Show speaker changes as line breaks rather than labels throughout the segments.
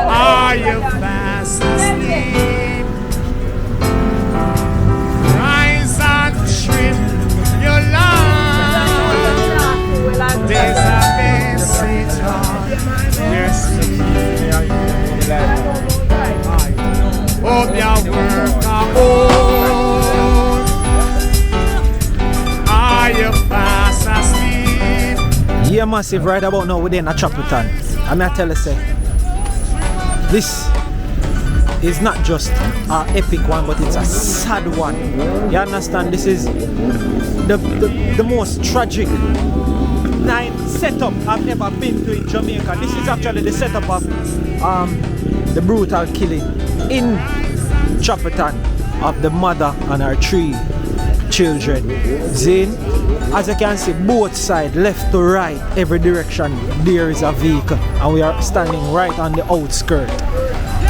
Are you fast asleep? Rise and trim your lamp. There's a message on your sleep. Hope your work are old. Are you fast asleep?
Yeah, massive, right about now within a Chaplaton. I may tell you, say, this is not just an epic one, but it's a sad one. You understand? This is the most tragic night setup I've ever been to in Jamaica. This is actually the setup of the brutal killing in Chaplaton of the mother and her 3 children. Zane, as you can see, both sides, left to right, every direction, there is a vehicle, and we are standing right on the outskirts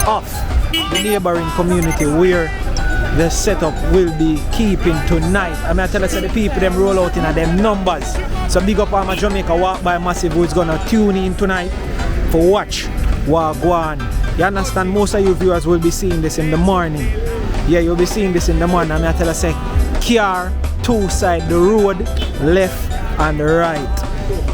of the neighboring community where the setup will be keeping tonight. I mean, I tell you, so the people them roll out in them numbers. So big up on my Jamaica Walk by Massive who is gonna tune in tonight for watch Wagwan. You understand? Most of you viewers will be seeing this in the morning. Yeah, you'll be seeing this in the morning. I mean, I tell you, say, car, 2 sides, the road, left and right.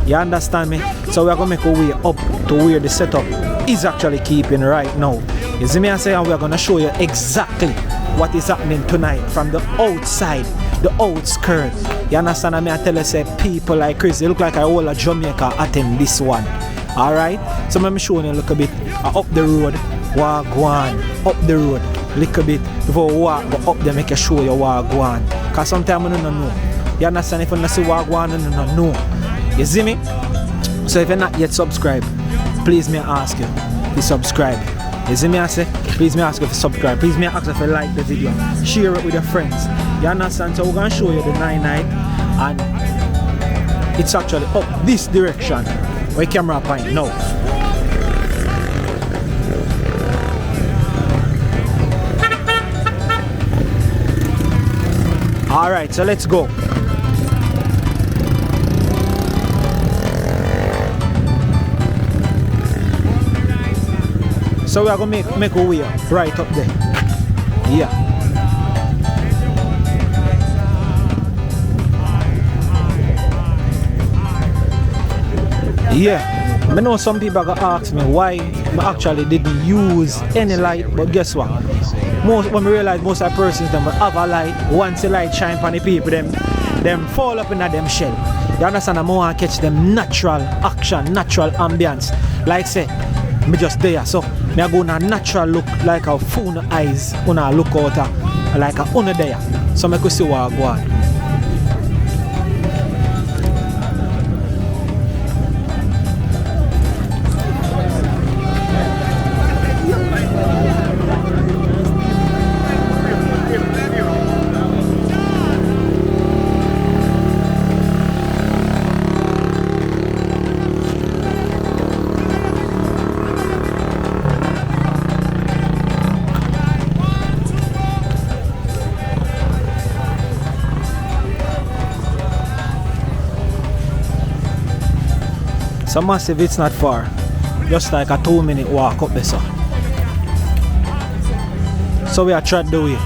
You understand me? So we are gonna make our way up to where the setup is actually keeping right now. You see me, I say, and we are gonna show you exactly what is happening tonight from the outside, the outskirts. You understand me? I tell you, say, people like Chris, they look like a whole of Jamaica attend this one. Alright? So let me show you a little bit up the road, Wagwan, up the road, little bit before we walk, go up there, make you show you Wagwan. Because sometimes I don't know. You understand? If you don't see Wagwan, I don't know. You see me? So if you're not yet subscribed, please may I ask you to subscribe. You see me, I say? Please may I ask you to subscribe. Please may I ask you to like the video. Share it with your friends. You understand? So we're going to show you the night and it's actually up this direction where camera point now. Alright, so let's go. So we are going to make our way right up there. Yeah. Yeah. I know some people are going to ask me why I actually didn't use any light, but guess what? When we realize most of the persons them have a light, once the light shine on the people, them fall up in them shell. You understand? I want to catch them natural action, natural ambience. Like say, me just there, so me I go on a natural look like a phone eyes on a look out like a under there. So me could see what I go on. So Massive, it's not far. Just like a 2-minute walk up there. So we are tried the way.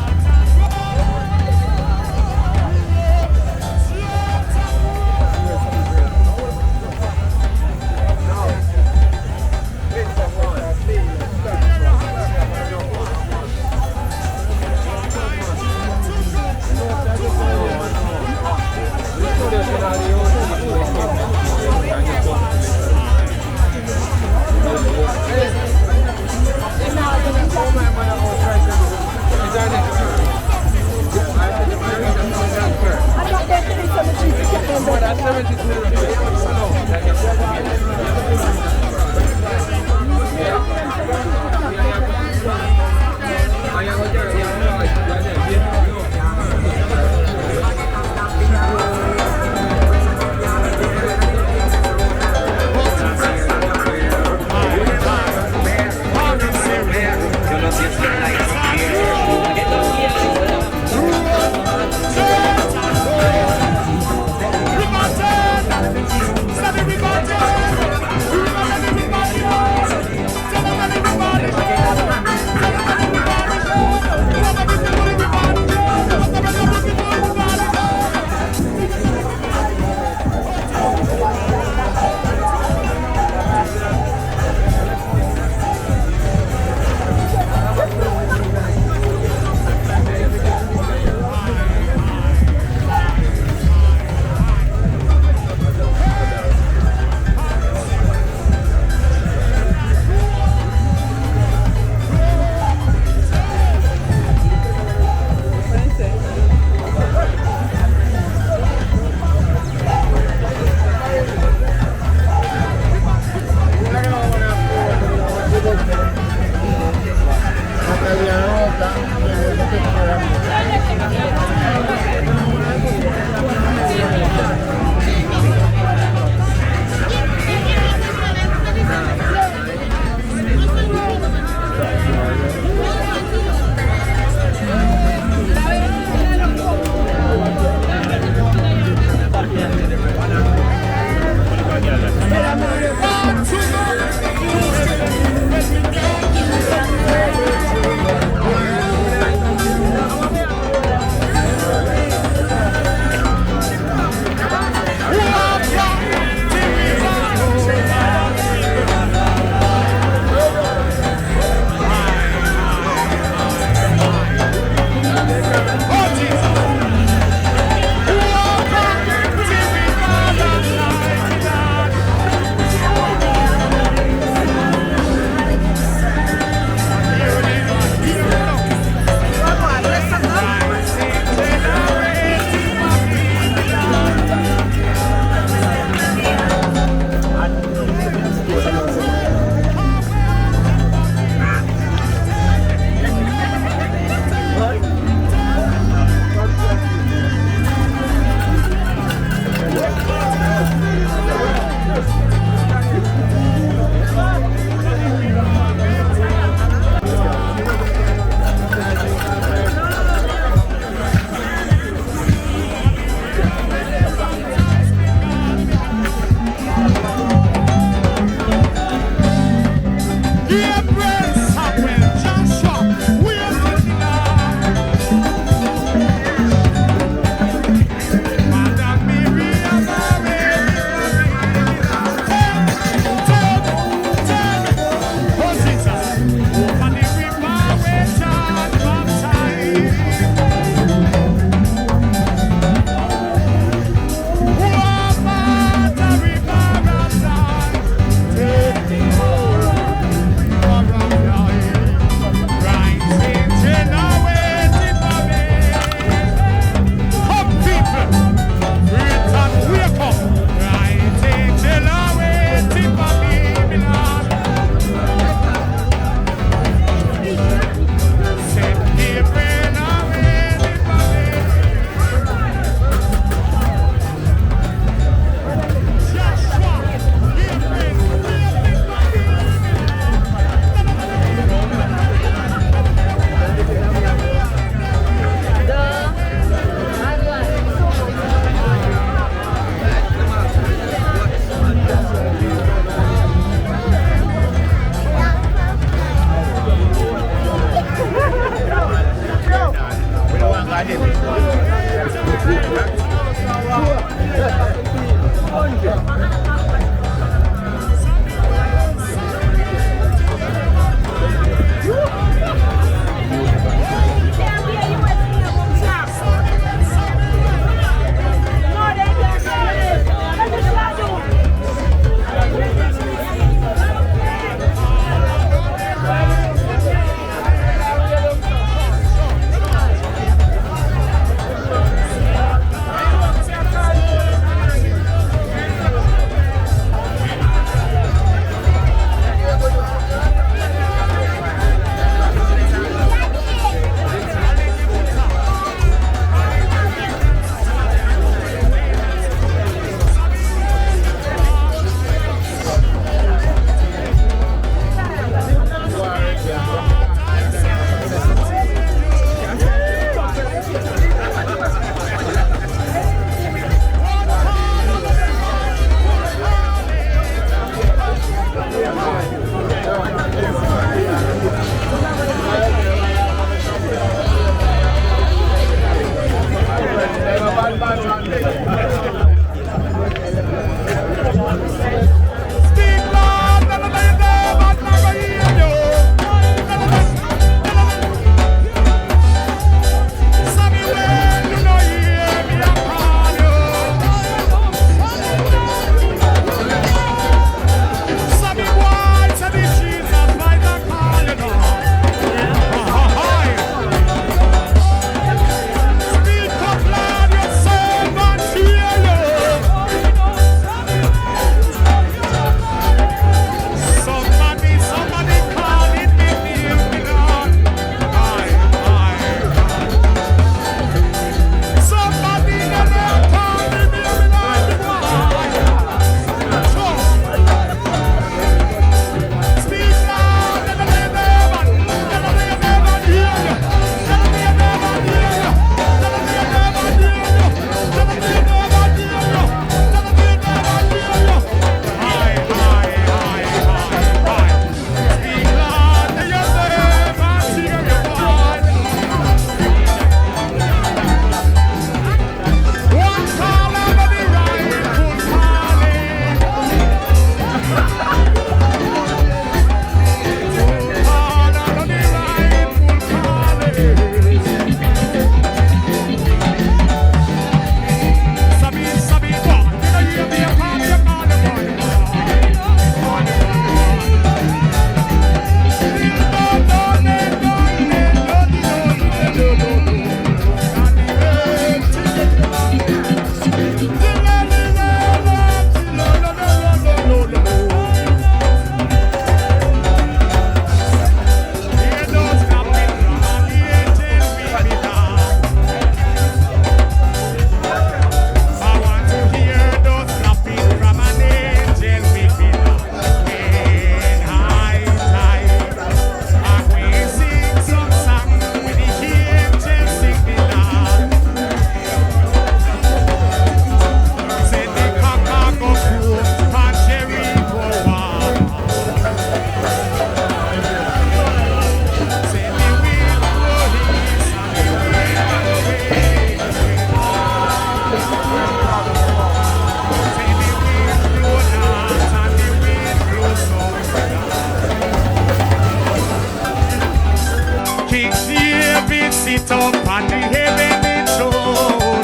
sit up on the heavenly throne.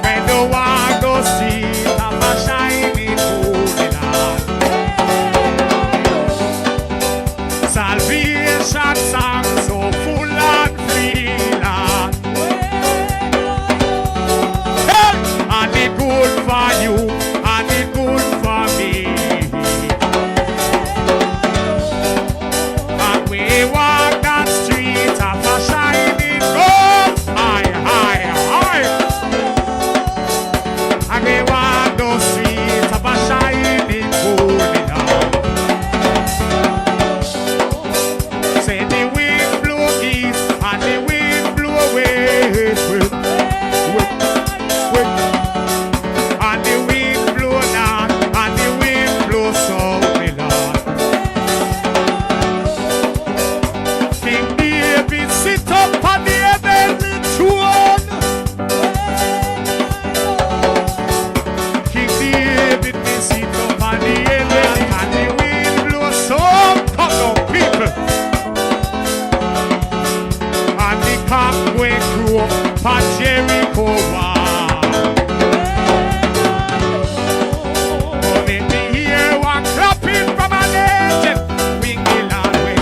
When the world goes see of a shining golden hand. Salvation song so full and free, Lord. Hey! And it good for you, and it good for me. And we walk that street of a shining gold. High, high, high. And we walk those streets of a shining golden heart. Say the wind blow east and the wind blow west. And the wind blow north and the wind blow south, my Lord. King David sit up on the heavenly throne. King David may sit up on the heavenly, and the wind blow south. Come on, people. And the cock will crow for Jericho wall. Oh, let me hear one clapping from an angel. Wing the Lord way.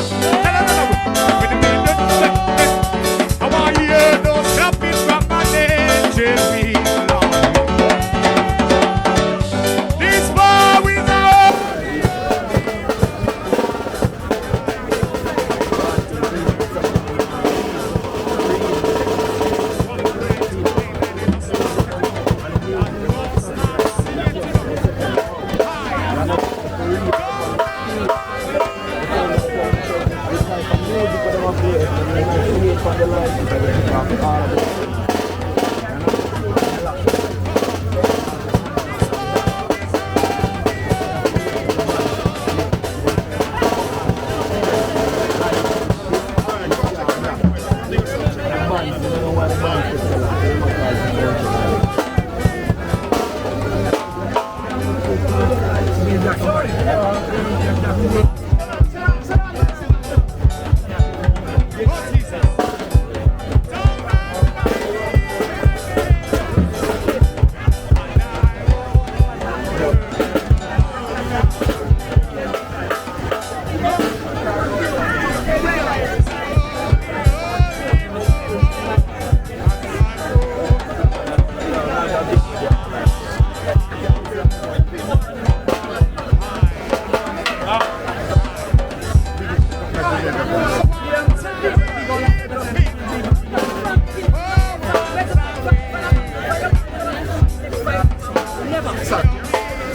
I want to hear those clapping from an angel. Wing the Lord way. This bar is up.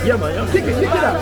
Yeah, man. Kick it out.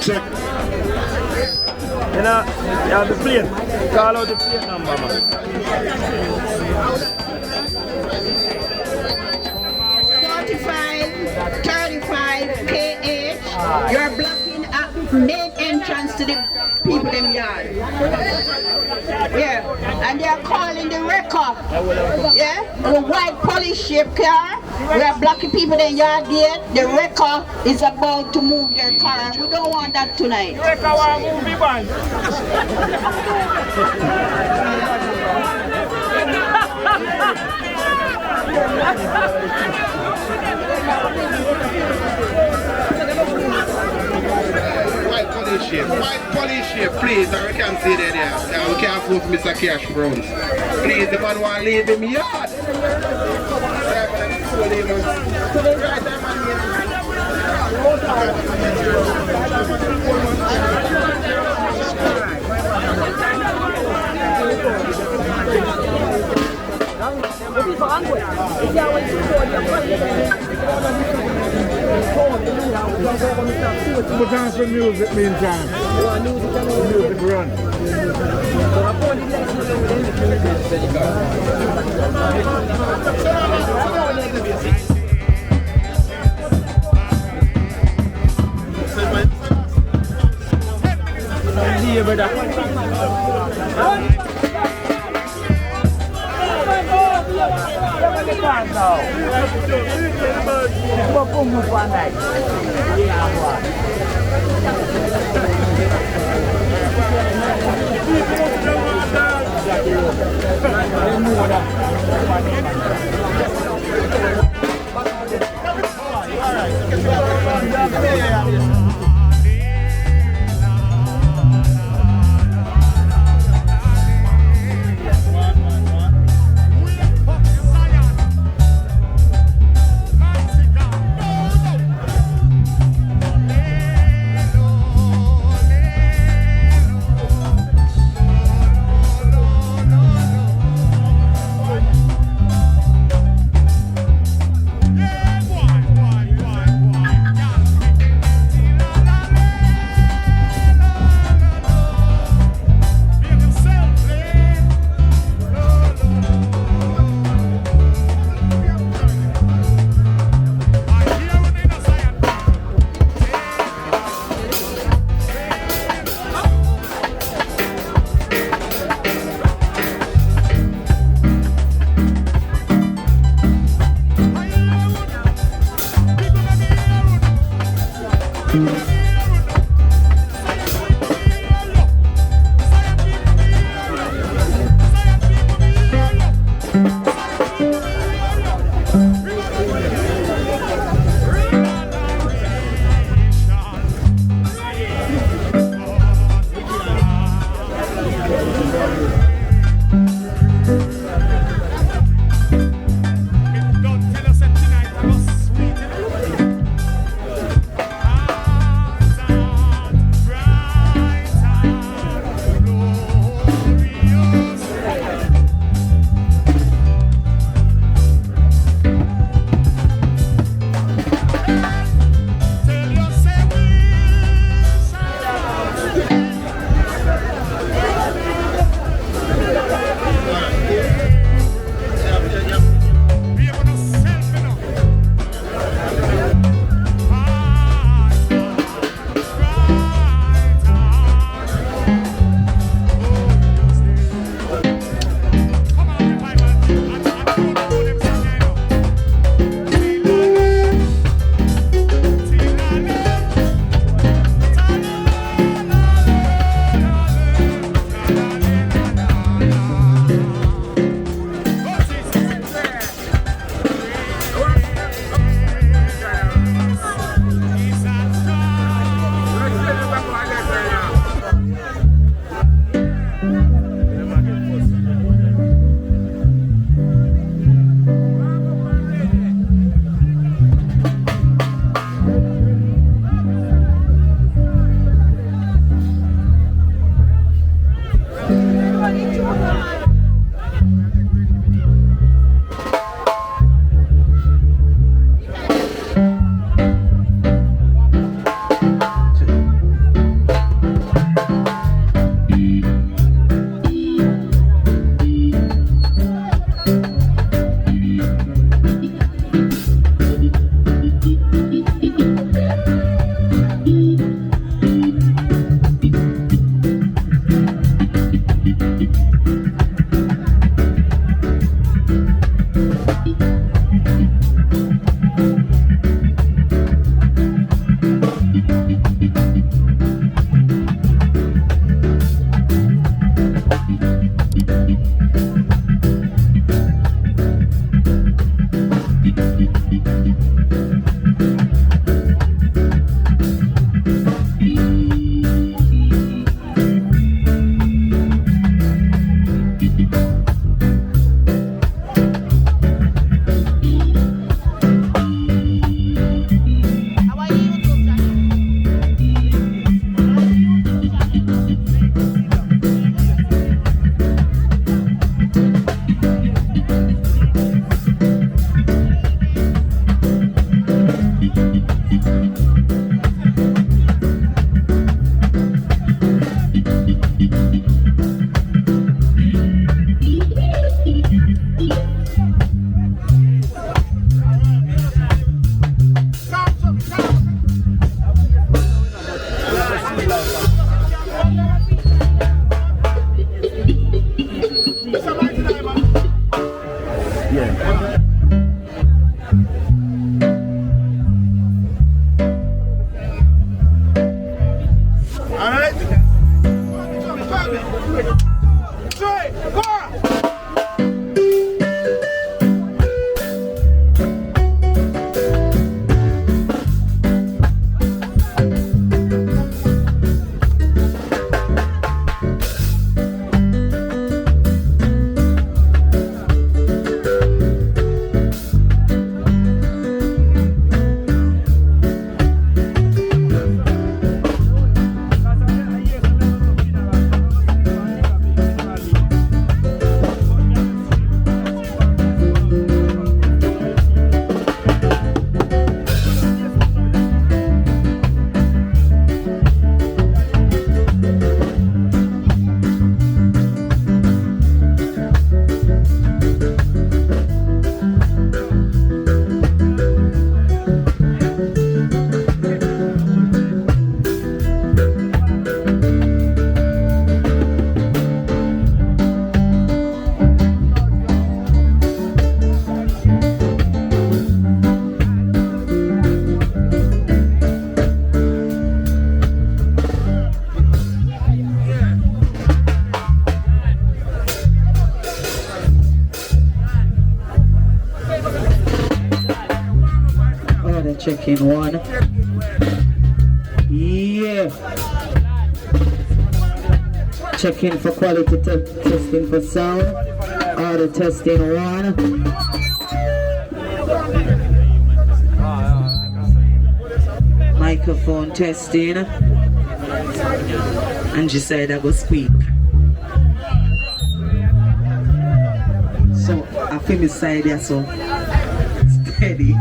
Check.
You know, you have the plate. Call out the plate number, man.
main entrance to the people them yard. Yeah, and they are calling the wrecker. Yeah, the white police ship car. We are blocking people in yard gate. The wrecker is about to move your car. We don't want that tonight.
White police ship, please, and we can see that there. Yeah, we can't afford Mr. Cash Browns. Please, the man want to leave him yard.
Put on some music meantime. Music run. Here, brother. Yeah.
Alright?
Checking one. Yeah. Checking for quality testing for sound. Audio testing one. Microphone testing. And she said I go squeak. So I feel my side there, so steady.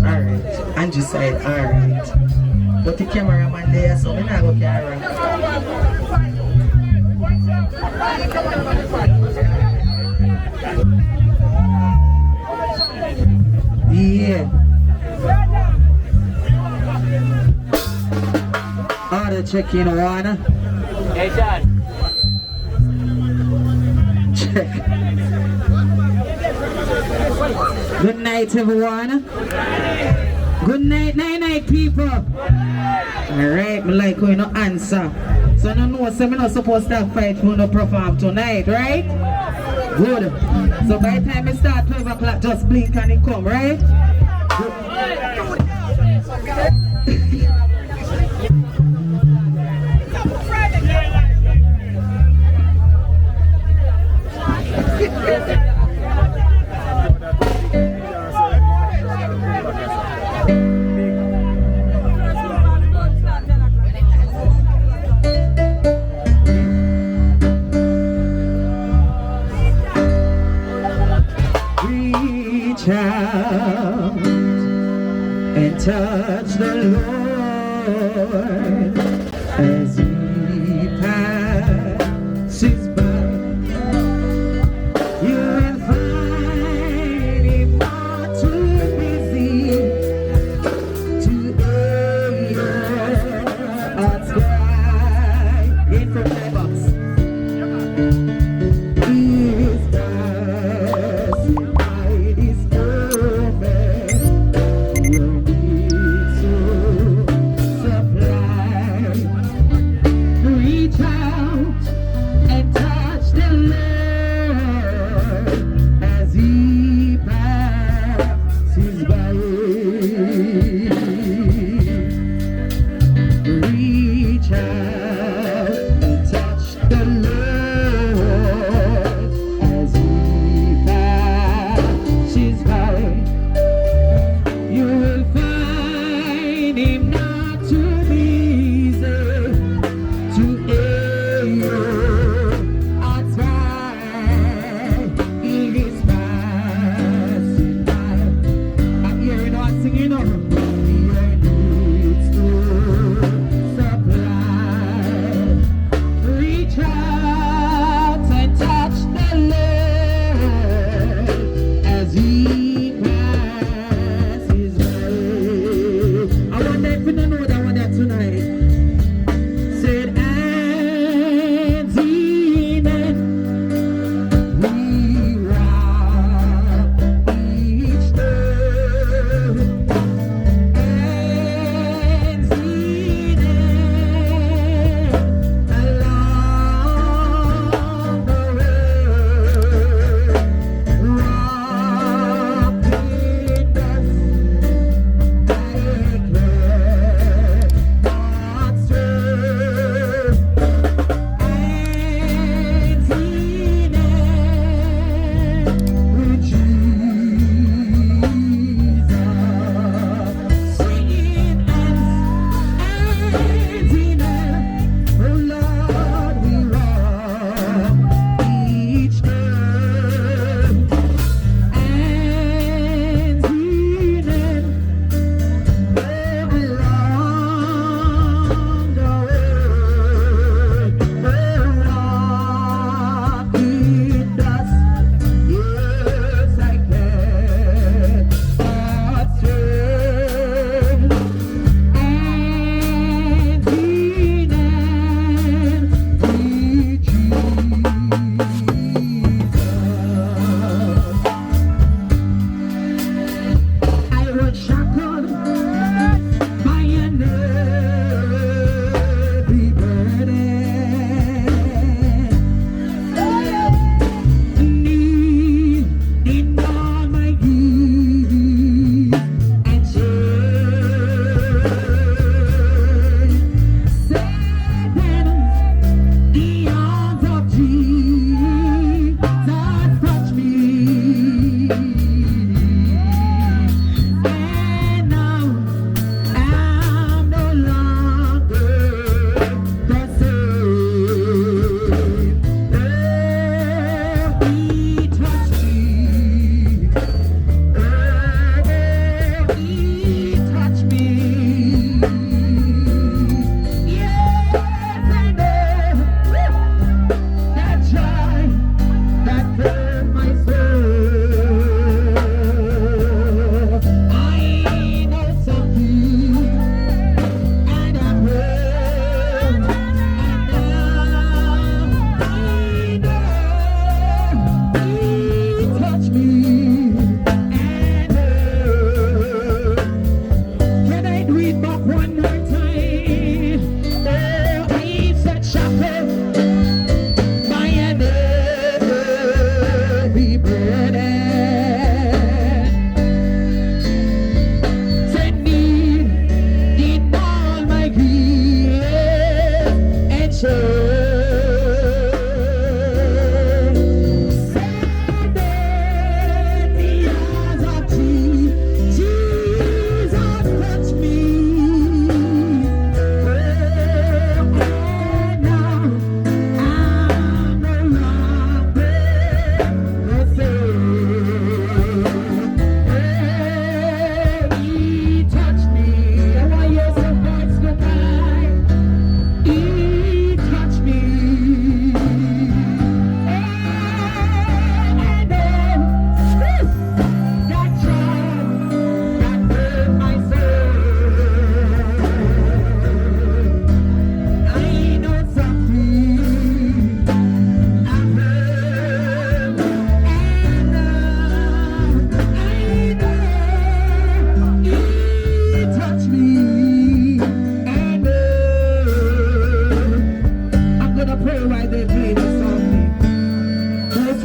Alright, Angie said alright. But the cameraman there, so we not go carry. Yeah. Order checking one.
Hey, Sean.
Check. Good night, everyone. Good night, night, people. Alright, me like when you no answer. So no know, so me not supposed to fight for no perform tonight, right? Good. So by the time I start 12 o'clock, just blink and it come, right? Good. Reach out and touch the Lord as He passes by. You will find Him not too busy to hear your heart's cry. In from my box. He is passing by this moment. Your needs to supply.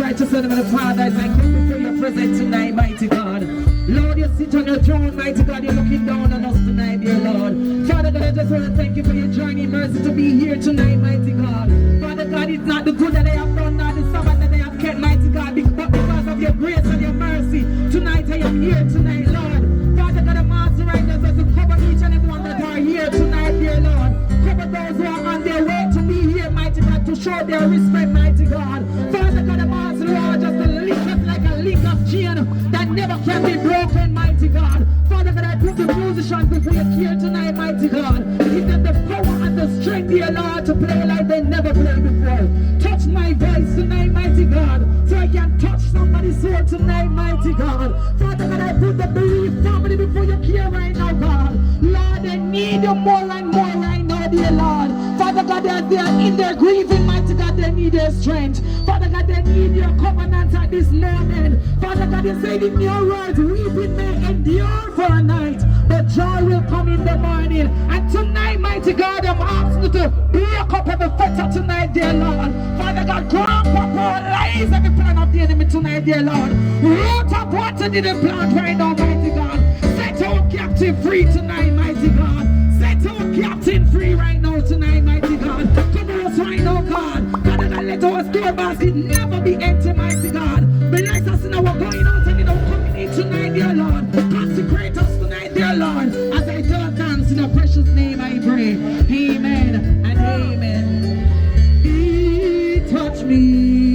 righteous Son of the Father, as I come before your presence tonight, mighty God. Lord, you sit on your throne, mighty God, you're looking down on us tonight, dear Lord. Father God, I just want to thank you for your journey mercy to be here tonight, mighty God. Father God, it's not the good that I have done, not the Sabbath that I have kept, mighty God, but because of your grace and your mercy, tonight I am here tonight, Lord. Father God, I'm asking right now to cover each and every one that are here tonight, dear Lord. Cover those who are on their way to be here, mighty God, to show their respect, mighty God. Father God, I'm asking, Lord, just to link us like a link of chain that never can be broken, mighty God. Father God, I put the musicians before you here tonight, mighty God. Give them the power and the strength, dear Lord, to play like they never played before. Touch my voice tonight, mighty God, so I can touch somebody's soul tonight, mighty God. Father God, I put the bereaved family before you here right now, God. Lord, they need you more and more right now, dear Lord. Father God, as they are in their grieving, mighty God, they need their strength. Father God, they need your covenant at this moment. Father God, you said in your words, weeping may endure for a night, but joy will come in the morning. And tonight, mighty God, I'm asking you to break up every fetter tonight, dear Lord. Father God, grant up our lies every plan of the enemy tonight, dear Lord. Root up what you didn't plant right now, mighty God. Set our captive free tonight, mighty God. Set our captain free right now tonight, mighty God. Cover us right now, God. Father God, let our store basket never be empty, mighty God. Bless us in our going out and in our coming in tonight, dear Lord. Consecrate us tonight, dear Lord. As I tell thanks in your precious name, I pray. Amen and amen. He touched me.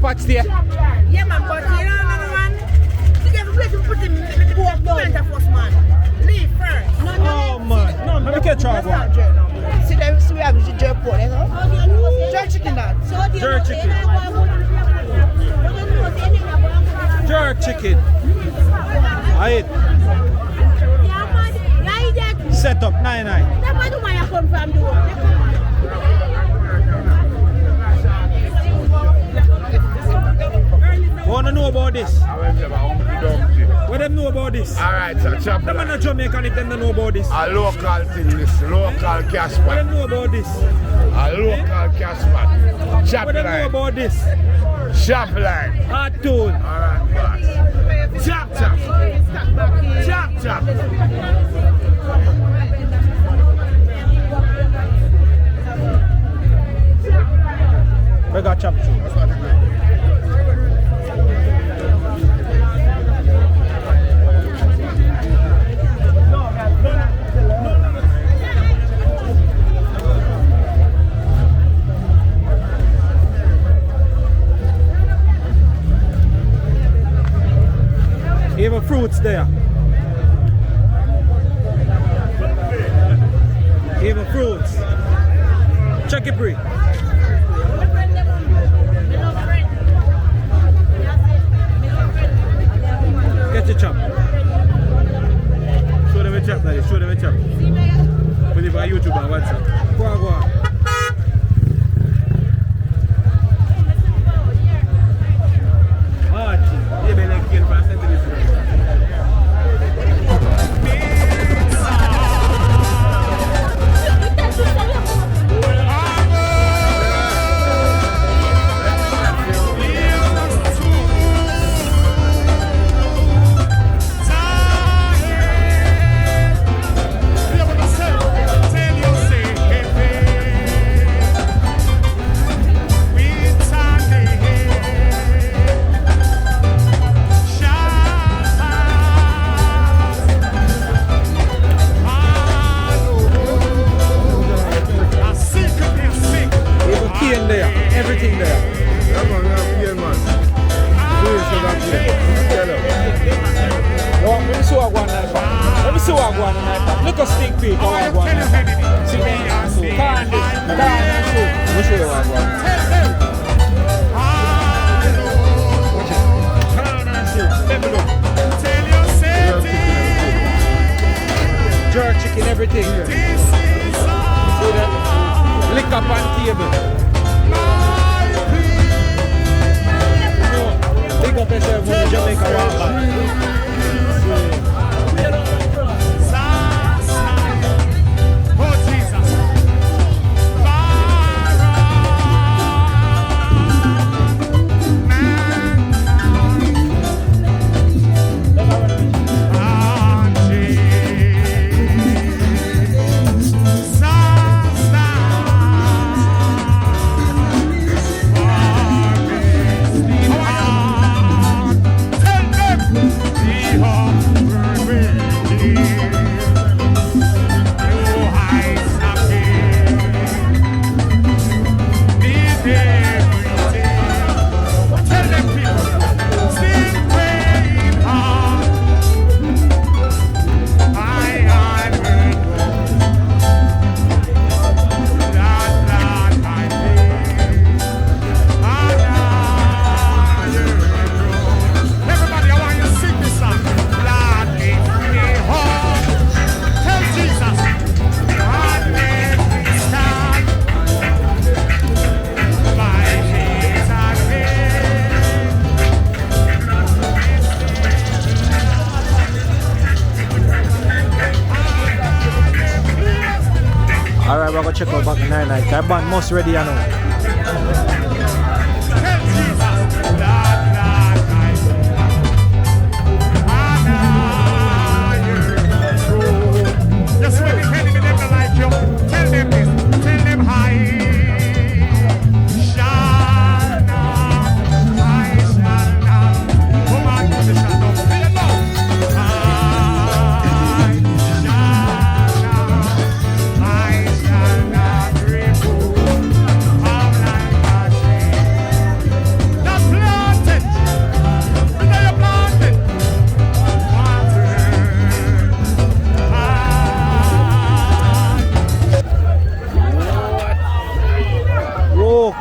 spot stay.
Yeah, man, but you know another one? You get ready to put him in the book Kimanda first, man. Leave first.
Oh, man. No, let me catch her one.
See, we have the jerk pork, you know? Jerk chicken, that.
Jerk chicken. Jerk chicken. Alright. Set up 99. Wanna know about this? What them know about this?
Alright, so chop
them are not Jamaican if them don't know about this.
A local thing, this local cash
What
pot.
them know about this?
A local cash pot. Chop
What them know
line.
about this?
Shop line.
Hard tool.
Alright, boss. Chop chop. Chop chop.
We got chop through. Even fruits there. Even fruits. Check it, Bree. Get your chop. Show them a chop, daddy. Show them a chop. Put it on YouTube and WhatsApp. Go on, go on. Everything there. Let me see what I want now. Let me see what I want now. Look at sneak peek. What I want now. See me? Candy. Let me show you what I want. Let me look. Jerk chicken, everything. See that? Lick up on table. Big up yourself from Jamaica
Oh Jesus.
Alright, we're going to check out back in 99. That band must ready, you know.
Just when the enemy never like you, tell them this, tell them hi. Shall not, I shall not. Come on, you shall not. Feel it now. I shall not remove. I'm like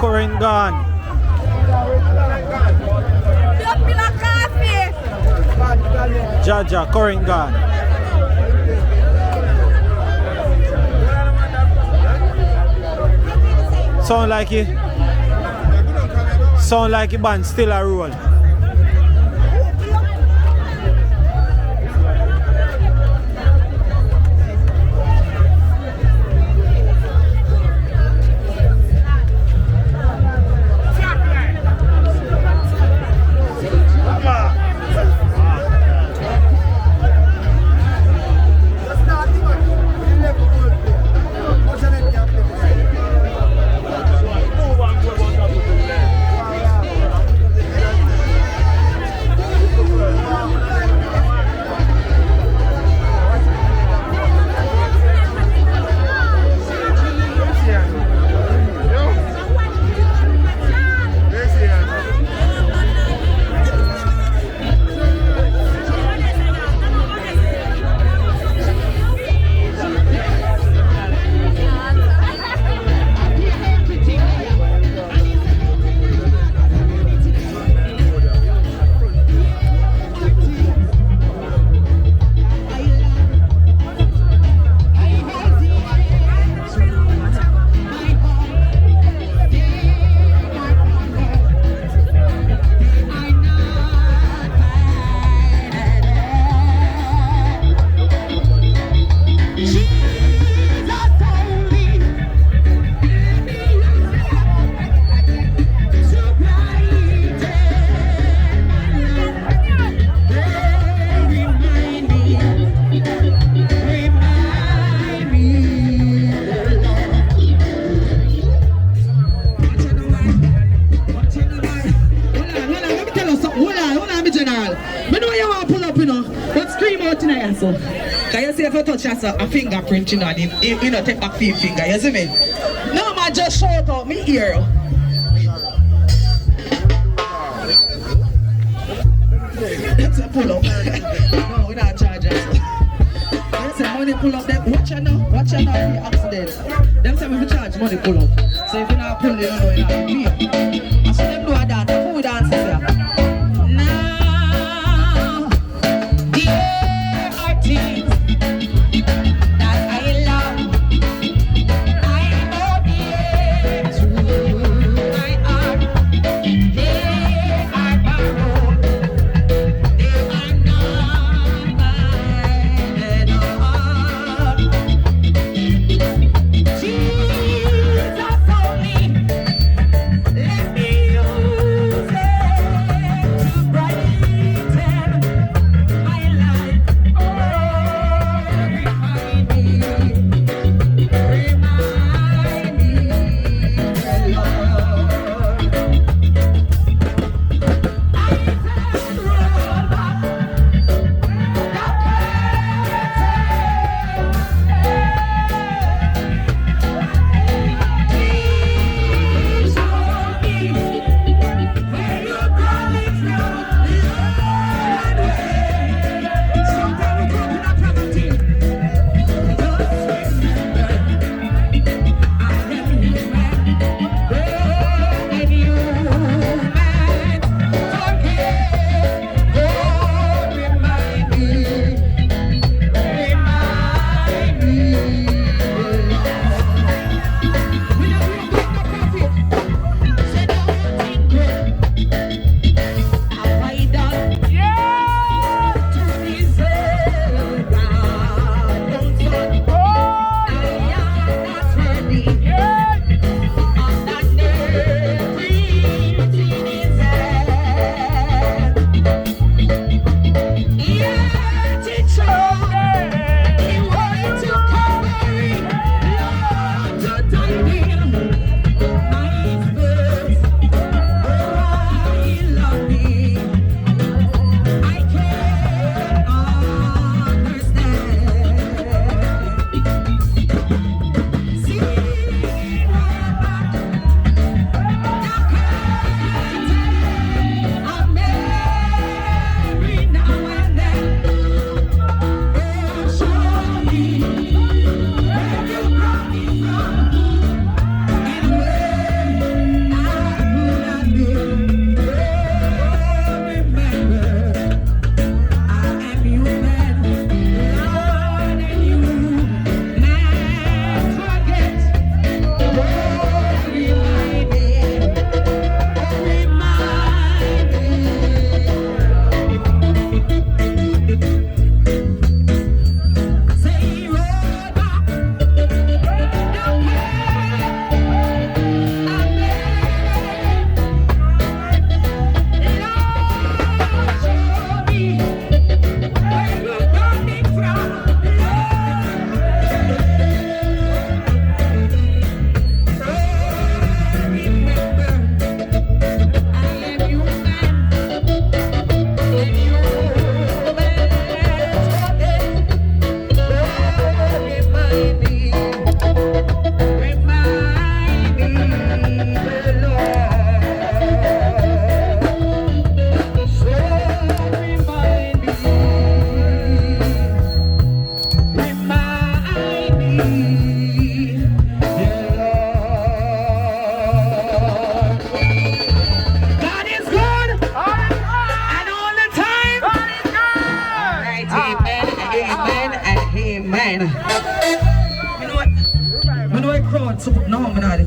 current gone. Jaja, current gone. Sound like it band still a roll.
Can you see if you touch a fingerprint, you know, and you know, take back 5 finger, you see me? No, man, just shout out me ear. It's a pull up. No, we don't charge us. Yes, money pull up them. Watch out now, the accident. Them say we charge money pull up. So if you not pull, you don't know you not pay. I see them do a dance, who dances here? Now, there are things that I love. I know the answer to my heart. They are borrowed. They are not mine at all. Jesus only. Let want support. No, I'm not.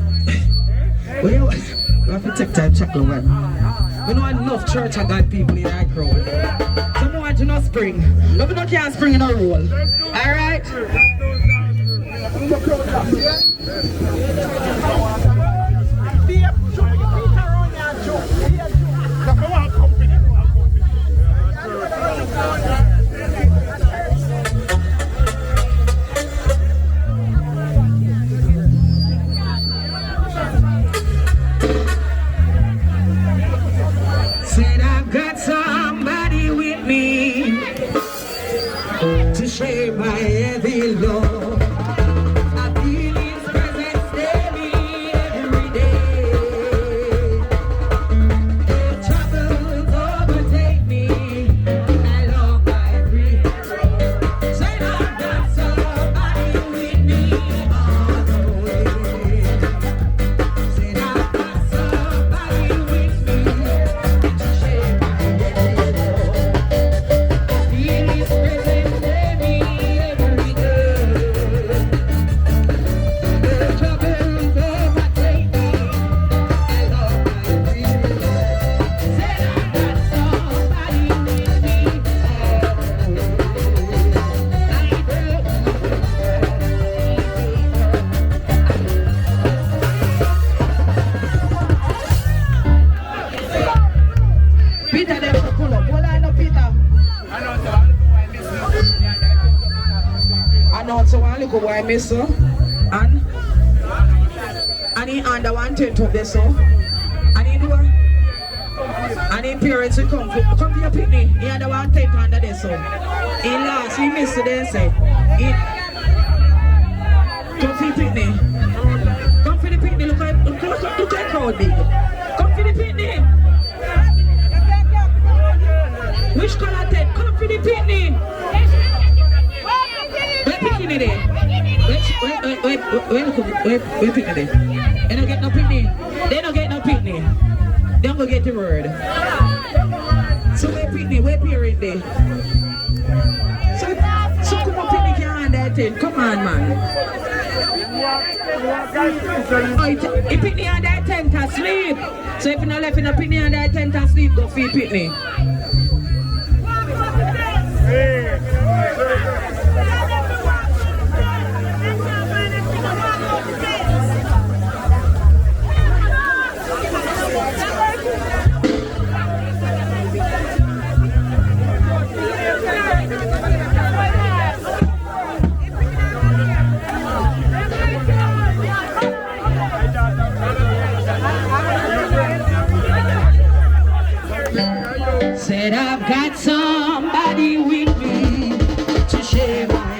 Well, you have to take time, check the one. We don't want enough church and God people in our crowd. Some want to not spring. But we don't can't spring in a roll. Alright? Said I've got somebody with me to share my heavy load. I feel his presence daily, every day. The troubles overtake me, I long my free. Said I've got somebody with me all the way. Said I've got somebody with me to share my heavy load. I feel his presence daily, every day. The troubles overtake me, I love my freedom. Said I got somebody with me Peter, they will pull up. Hold on, no, Peter. I know so one little boy miss so, and he under one tent up there so, and he do and his parents will come for your picnic. He under one tent under there so, he lost, he missed there say, he come for the picnic, come for the picnic. Look at crowd big. Come for the picnic. Which color tent? Come for the picnic. Where picnic there? Where picnic there? They don't get no picnic. They don't get no picnic. They don't go get the word. So where picnic? Where parent there? So come on picnic your hand that tent. Come on man. Oh, you picnic on that tent and sleep. So if you not left in a picnic on that tent and sleep, go for your picnic. Said I've got somebody with me to share my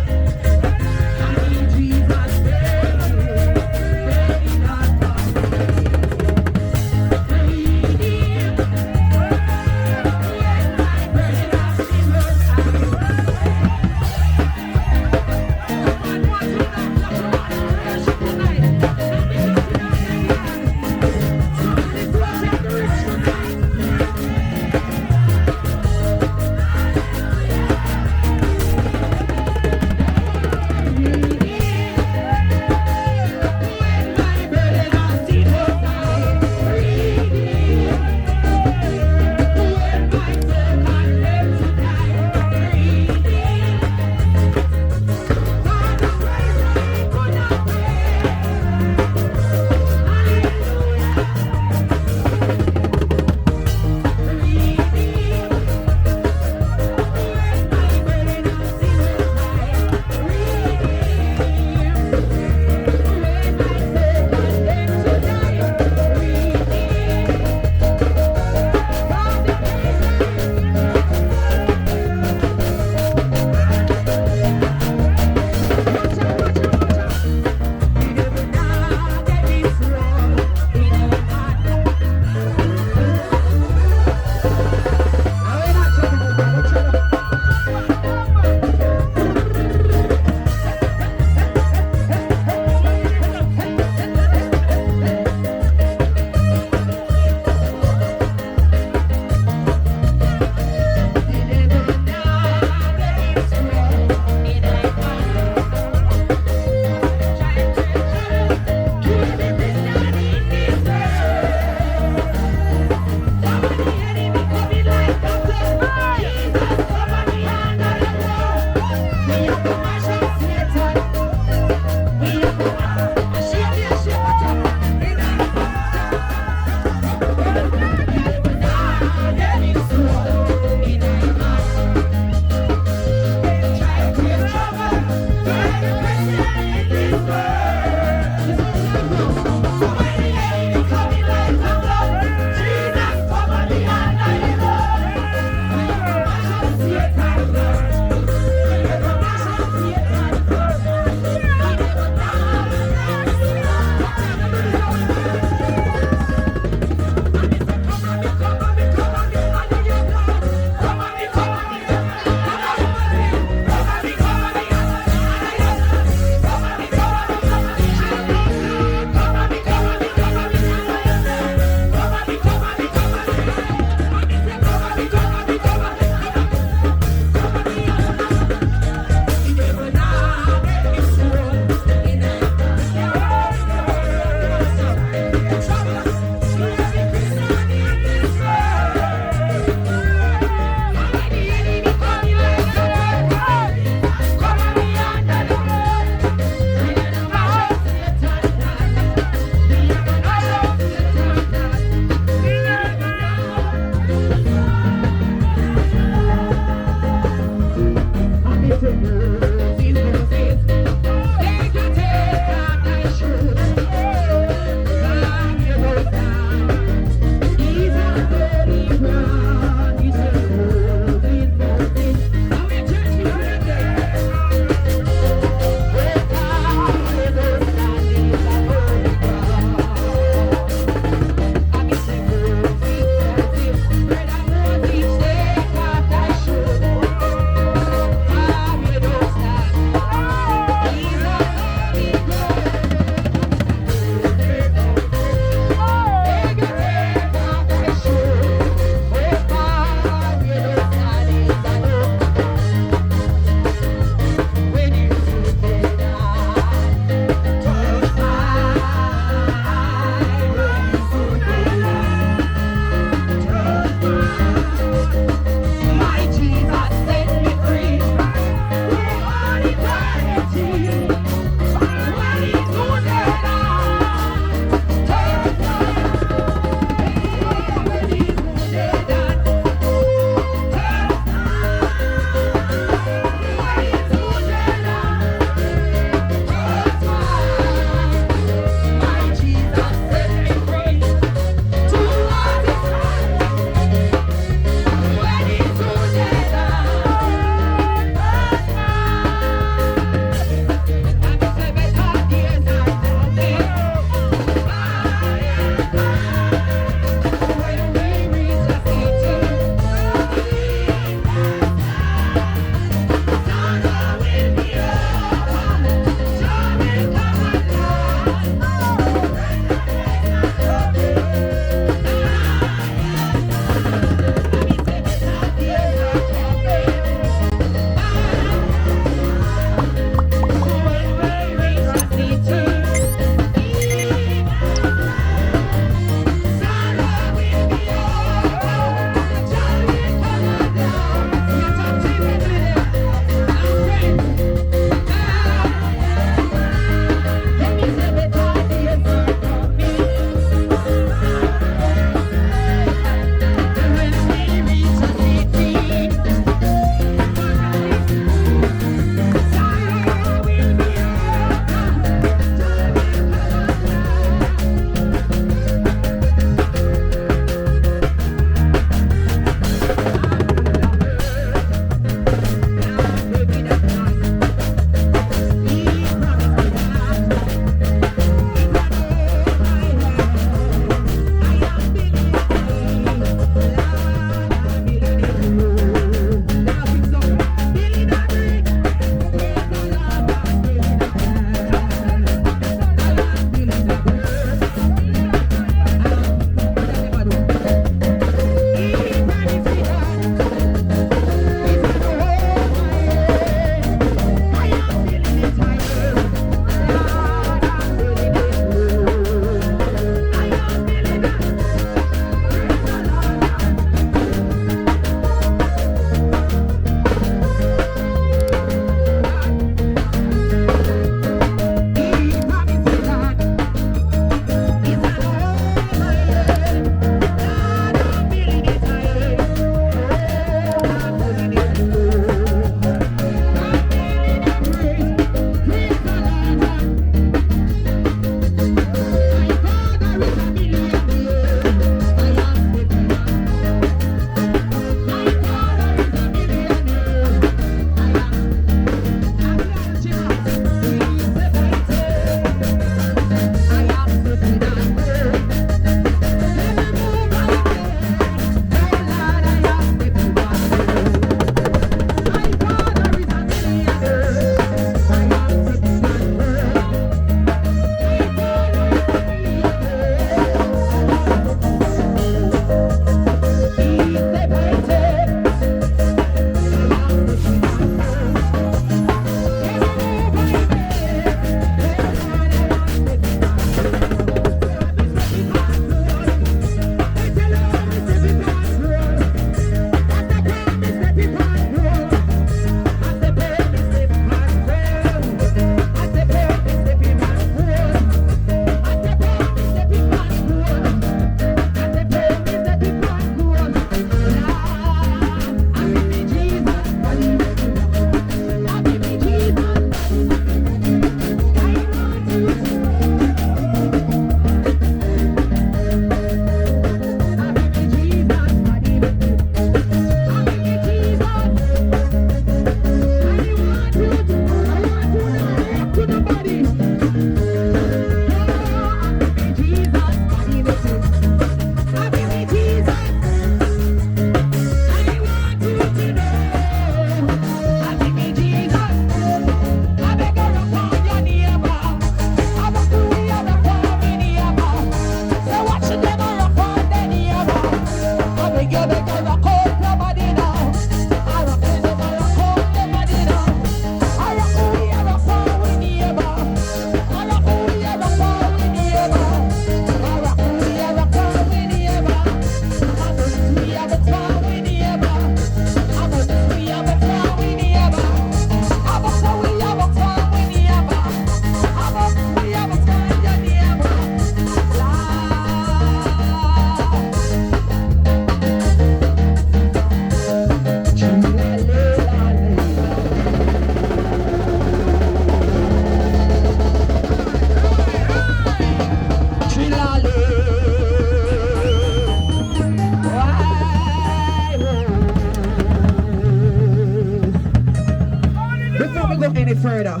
Before we go any further,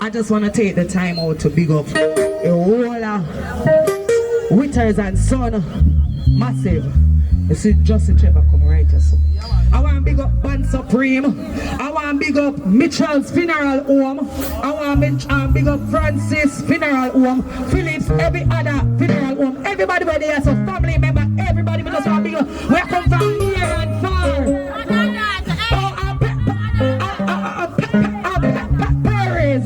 I just want to take the time out to big up a whole Witters and Son Massive. You see Justin Trevor come right here, so. I want to big up Band Supreme. I want to big up Mitchell's Funeral Home. I want to big up Francis Funeral Home. Phillips, every other funeral home. Everybody where they are, so family member, everybody we just want to big up. We come from near and far. Paris.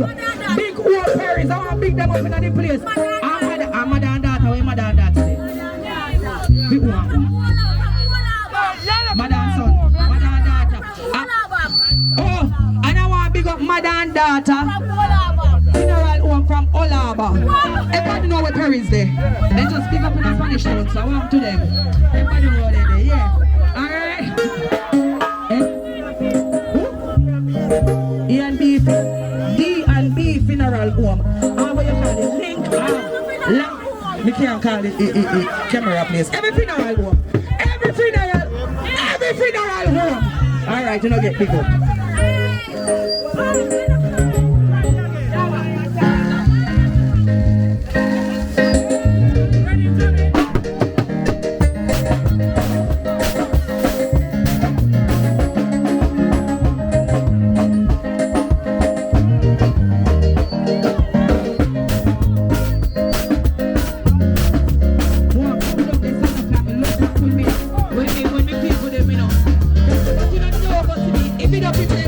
Big old Paris. I want to big them up in the place. I'm mother and daughter. Where mother and daughter today? Big one. Mother and son. Mother and daughter. Oh, and I want to big up mother and daughter. Funeral home from Olaba. Everybody know what Paris there. They just pick up in the Spanish town, so I want to them. Everybody know what they there, yeah. Alright. D&B Funeral Home. How you call it? Link. We can't call it camera place. Every funeral home. Every funeral home. Alright, you know get big up. When me people them, you know. But you don't know about me. If you don't people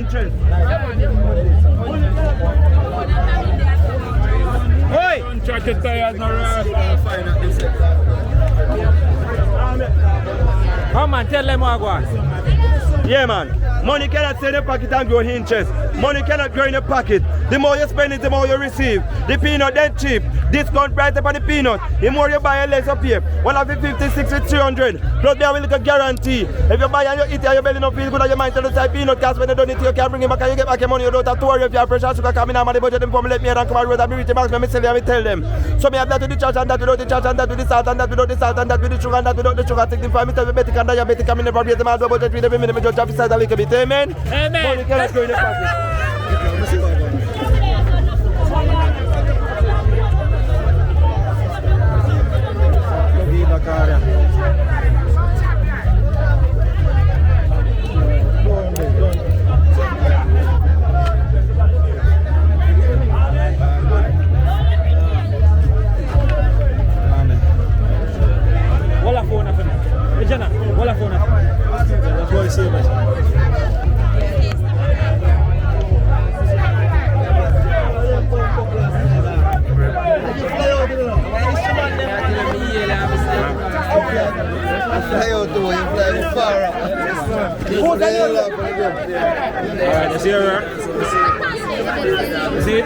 interest. Oi!
Come on, tell them what I want.
Yeah, man. Money cannot stay in the pocket and grow interest. Money cannot grow in the pocket. The more you spend it, the more you receive. The peanut then cheap. Discount price upon the peanut. The more you buy, less up here. One of the 50, 60, 300. Plus there will a guarantee. If you buy and you eat and your belly not feel good and your mind tell the side peanut cast when you don't eat, you can bring it back and you get back your money. You don't have to worry if you have pressure sugar coming out of the budget. Them come let me and come out road and be rich back. Let me sell you and me tell them. So me have that with the charge and that without the charge and that with the salt and that without the salt and that with the sugar and that without the sugar. Take the 5 minutes, diabetic and diabetic. I never raise them out of budget with every minute. Me just have to size a little bit. Amen.
Amen.
Money cannot go in the pocket.
Wala phone na fema. Ejana, wala phone na. That's what I say, man.
Fly out the way, you fly far up.
Alright, you see her? You see it?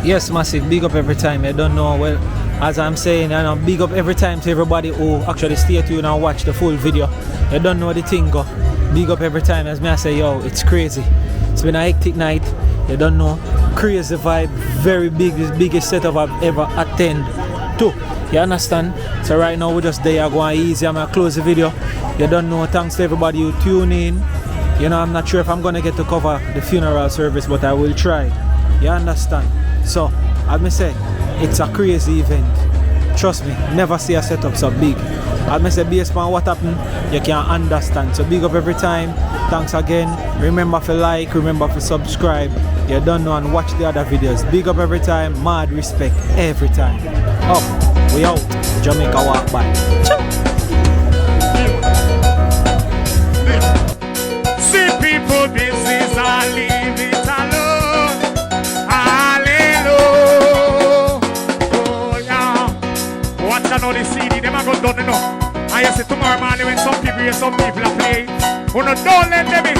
Yes, massive. Big up every time. I don't know. Well, as I'm saying, I know, big up every time to everybody who actually stay tuned and watch the full video. You don't know the thing go. Big up every time. As me I say, yo, it's crazy. It's been a hectic night. You don't know. Crazy vibe. Very big. This biggest setup I've ever attended to. You understand? So right now we're just there going easy. I'm gonna close the video. You don't know. Thanks to everybody who tune in. You know, I'm not sure if I'm gonna get to cover the funeral service, but I will try. You understand? So, as I say, it's a crazy event. Trust me, never see a setup so big. As I say, based on what happened, you can understand. So big up every time. Thanks again. Remember to like, remember to subscribe. You don't know and watch the other videos. Big up every time. Mad respect every time. Up, we out. Jamaica walk by.
See people, this is all, leave it alone. Watch out the CD, them are going done enough. I say tomorrow morning when some people are playing, don't let them in.